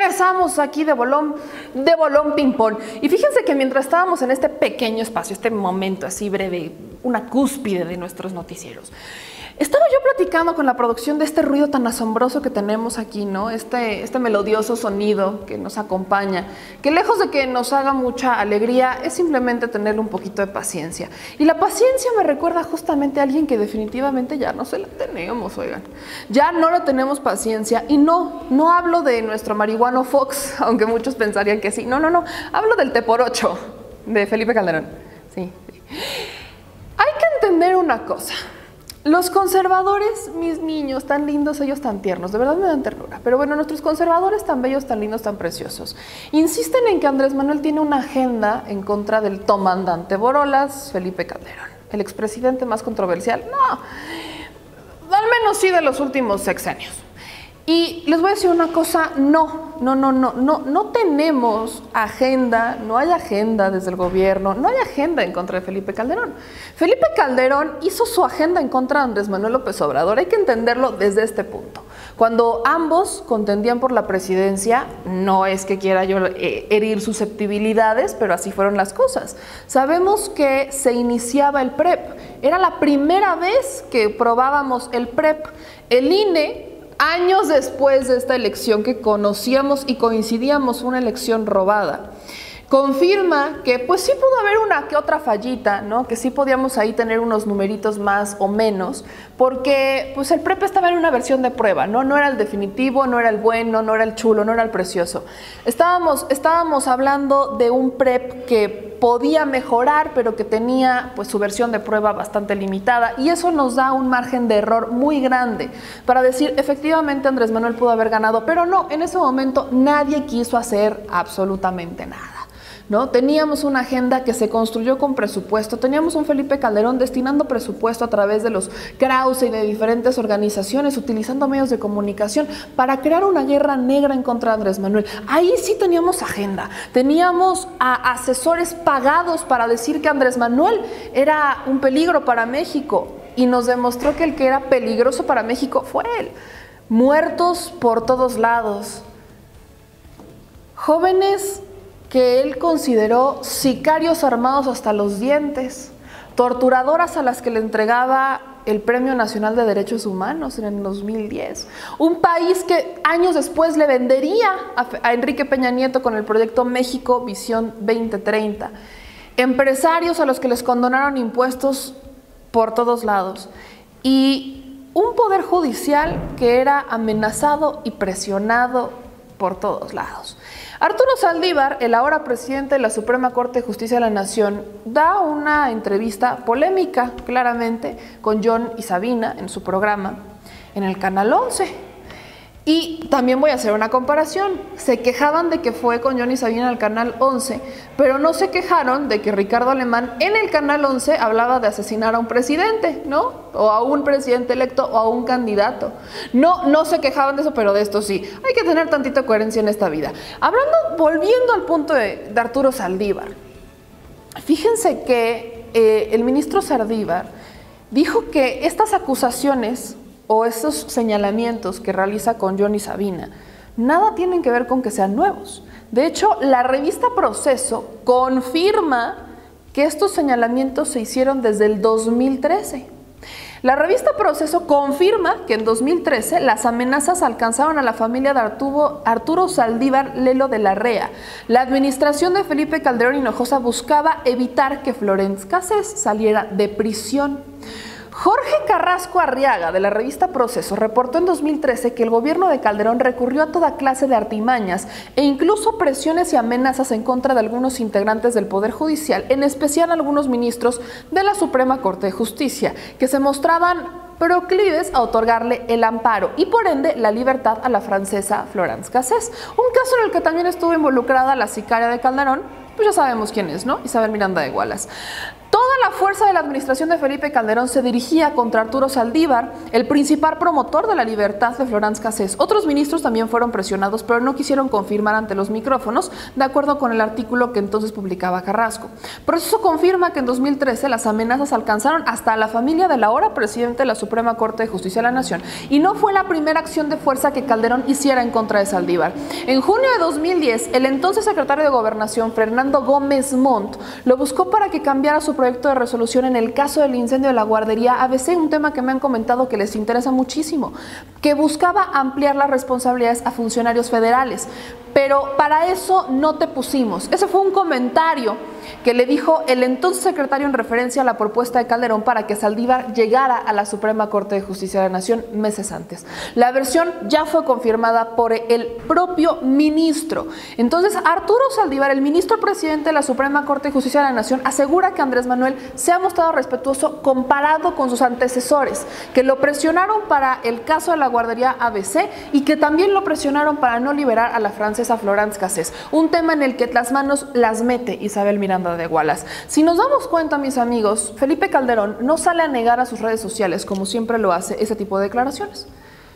regresamos aquí de bolón ping-pong. Y fíjense que mientras estábamos en este pequeño espacio, este momento así breve, una cúspide de nuestros noticieros, estaba yo platicando con la producción de este ruido tan asombroso que tenemos aquí, ¿no? Este melodioso sonido que nos acompaña, que lejos de que nos haga mucha alegría, es simplemente tenerle un poquito de paciencia. Y la paciencia me recuerda justamente a alguien que definitivamente ya no se la tenemos, oigan. Ya no le tenemos paciencia y no hablo de nuestro marihuano Fox, aunque muchos pensarían que sí. No. Hablo del Té por 8 de Felipe Calderón. Sí. Hay que entender una cosa. Los conservadores, mis niños, tan lindos, ellos tan tiernos, de verdad me dan ternura. Pero bueno, nuestros conservadores tan bellos, tan lindos, tan preciosos, insisten en que Andrés Manuel tiene una agenda en contra del comandante Borolas, Felipe Calderón, el expresidente más controversial. No, al menos sí de los últimos sexenios. Y les voy a decir una cosa, no tenemos agenda, no hay agenda desde el gobierno, no hay agenda en contra de Felipe Calderón. Felipe Calderón hizo su agenda en contra de Andrés Manuel López Obrador, hay que entenderlo desde este punto. Cuando ambos contendían por la presidencia, no es que quiera yo herir susceptibilidades, pero así fueron las cosas. Sabemos que se iniciaba el PREP, era la primera vez que probábamos el PREP. El INE, años después de esta elección que conocíamos y coincidíamos una elección robada, confirma que pues sí pudo haber una que otra fallita, ¿no? Que sí podíamos ahí tener unos numeritos más o menos, porque pues el PREP estaba en una versión de prueba, ¿no? No era el definitivo, no era el bueno, no era el chulo, no era el precioso. Estábamos hablando de un PREP que podía mejorar, pero que tenía pues su versión de prueba bastante limitada, y eso nos da un margen de error muy grande para decir efectivamente Andrés Manuel pudo haber ganado, pero no, en ese momento nadie quiso hacer absolutamente nada, ¿no? Teníamos una agenda que se construyó con presupuesto, teníamos un Felipe Calderón destinando presupuesto a través de los Krause y de diferentes organizaciones, utilizando medios de comunicación para crear una guerra negra en contra de Andrés Manuel. Ahí sí teníamos agenda, teníamos a asesores pagados para decir que Andrés Manuel era un peligro para México, y nos demostró que el que era peligroso para México fue él. Muertos por todos lados, jóvenes que él consideró sicarios armados hasta los dientes, torturadoras a las que le entregaba el Premio Nacional de Derechos Humanos en el 2010, un país que años después le vendería a Enrique Peña Nieto con el proyecto México Visión 2030, empresarios a los que les condonaron impuestos por todos lados, y un poder judicial que era amenazado y presionado por todos lados. Arturo Saldívar, el ahora presidente de la Suprema Corte de Justicia de la Nación, da una entrevista polémica, claramente, con John y Sabina en su programa en el Canal 11. Y también voy a hacer una comparación. Se quejaban de que fue con John y Sabina al Canal 11, pero no se quejaron de que Ricardo Alemán en el Canal 11 hablaba de asesinar a un presidente, ¿no? O a un presidente electo o a un candidato. No se quejaban de eso, pero de esto sí. Hay que tener tantita coherencia en esta vida. Volviendo al punto de Arturo Saldívar. Fíjense que el ministro Saldívar dijo que estas acusaciones o esos señalamientos que realiza con John y Sabina nada tienen que ver con que sean nuevos. De hecho, la revista Proceso confirma que estos señalamientos se hicieron desde el 2013. La revista Proceso confirma que en 2013 las amenazas alcanzaron a la familia de Arturo Saldívar Lelo de la Rea. La administración de Felipe Calderón Hinojosa buscaba evitar que Florence Cassés saliera de prisión. Jorge Carrasco Arriaga, de la revista Proceso, reportó en 2013 que el gobierno de Calderón recurrió a toda clase de artimañas e incluso presiones y amenazas en contra de algunos integrantes del Poder Judicial, en especial algunos ministros de la Suprema Corte de Justicia, que se mostraban proclives a otorgarle el amparo y por ende la libertad a la francesa Florence Cassés, un caso en el que también estuvo involucrada la sicaria de Calderón, pues ya sabemos quién es, ¿no? Isabel Miranda de Wallace. Toda la fuerza de la administración de Felipe Calderón se dirigía contra Arturo Saldívar, el principal promotor de la libertad de Florence Cassés. Otros ministros también fueron presionados, pero no quisieron confirmar ante los micrófonos, de acuerdo con el artículo que entonces publicaba Carrasco. Proceso confirma que en 2013 las amenazas alcanzaron hasta la familia del ahora presidente de la Suprema Corte de Justicia de la Nación, y no fue la primera acción de fuerza que Calderón hiciera en contra de Saldívar. En junio de 2010, el entonces secretario de Gobernación, Fernando Gómez Montt, lo buscó para que cambiara su proyecto de resolución en el caso del incendio de la guardería ABC, un tema que me han comentado que les interesa muchísimo, que buscaba ampliar las responsabilidades a funcionarios federales. Pero para eso no te pusimos. Ese fue un comentario que le dijo el entonces secretario en referencia a la propuesta de Calderón para que Saldívar llegara a la Suprema Corte de Justicia de la Nación meses antes. La versión ya fue confirmada por el propio ministro. Entonces, Arturo Saldívar, el ministro presidente de la Suprema Corte de Justicia de la Nación, asegura que Andrés Manuel se ha mostrado respetuoso comparado con sus antecesores, que lo presionaron para el caso de la guardería ABC y que también lo presionaron para no liberar a la francesa Florence Cassés, un tema en el que las manos las mete Isabel Miranda de Wallace. Si nos damos cuenta, mis amigos, Felipe Calderón no sale a negar a sus redes sociales, como siempre lo hace, ese tipo de declaraciones.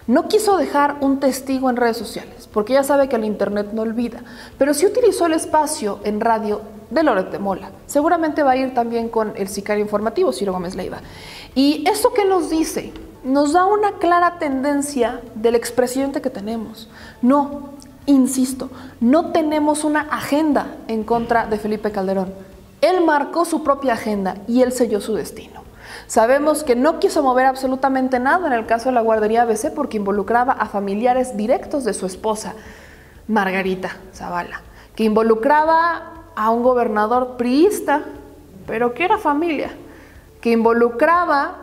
No quiso dejar un testigo en redes sociales, porque ya sabe que el internet no olvida, pero sí utilizó el espacio en radio de Loret de Mola. Seguramente va a ir también con el sicario informativo, Ciro Gómez Leiva. Y eso que nos dice, nos da una clara tendencia del expresidente que tenemos. No, insisto, no tenemos una agenda en contra de Felipe Calderón. Él marcó su propia agenda y él selló su destino. Sabemos que no quiso mover absolutamente nada en el caso de la guardería ABC porque involucraba a familiares directos de su esposa, Margarita Zavala, que involucraba a un gobernador priista, pero que era familia, que involucraba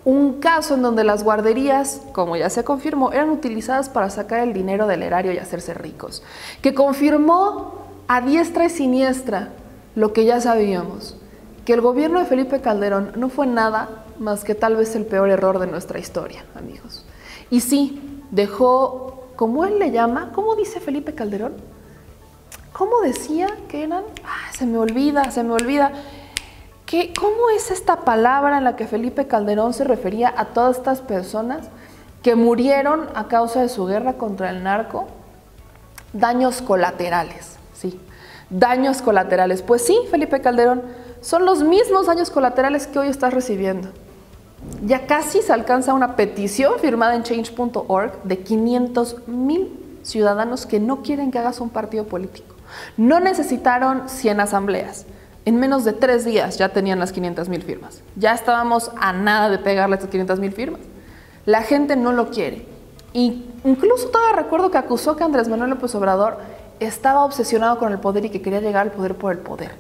un caso en donde las guarderías, como ya se confirmó, eran utilizadas para sacar el dinero del erario y hacerse ricos, que confirmó a diestra y siniestra lo que ya sabíamos, que el gobierno de Felipe Calderón no fue nada más que tal vez el peor error de nuestra historia, amigos. Y sí, dejó, como él le llama, ¿cómo dice Felipe Calderón? ¿Cómo decía que eran? Se me olvida. ¿Cómo es esta palabra en la que Felipe Calderón se refería a todas estas personas que murieron a causa de su guerra contra el narco? Daños colaterales, sí, daños colaterales. Pues sí, Felipe Calderón, son los mismos daños colaterales que hoy estás recibiendo. Ya casi se alcanza una petición firmada en change.org de 500,000 ciudadanos que no quieren que hagas un partido político. No necesitaron 100 asambleas. En menos de 3 días ya tenían las 500,000 firmas. Ya estábamos a nada de pegarle estas 500,000 firmas. La gente no lo quiere. Y incluso todavía recuerdo que acusó que Andrés Manuel López Obrador estaba obsesionado con el poder y que quería llegar al poder por el poder.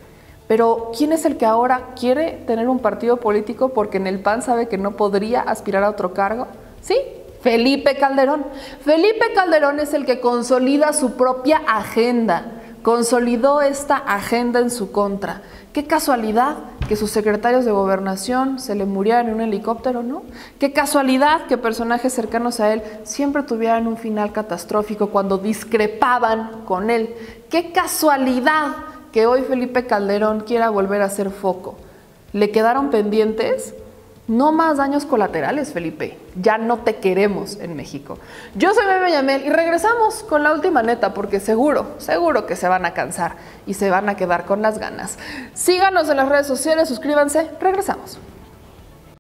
Pero ¿quién es el que ahora quiere tener un partido político porque en el PAN sabe que no podría aspirar a otro cargo? Sí, Felipe Calderón. Felipe Calderón es el que consolida su propia agenda. Consolidó esta agenda en su contra. Qué casualidad que sus secretarios de gobernación se le murieran en un helicóptero, ¿no? Qué casualidad que personajes cercanos a él siempre tuvieran un final catastrófico cuando discrepaban con él. Qué casualidad que hoy Felipe Calderón quiera volver a ser foco. ¿Le quedaron pendientes? No más daños colaterales, Felipe. Ya no te queremos en México. Yo soy Meme Yamel y regresamos con la última neta porque seguro que se van a cansar y se van a quedar con las ganas. Síganos en las redes sociales, suscríbanse. Regresamos.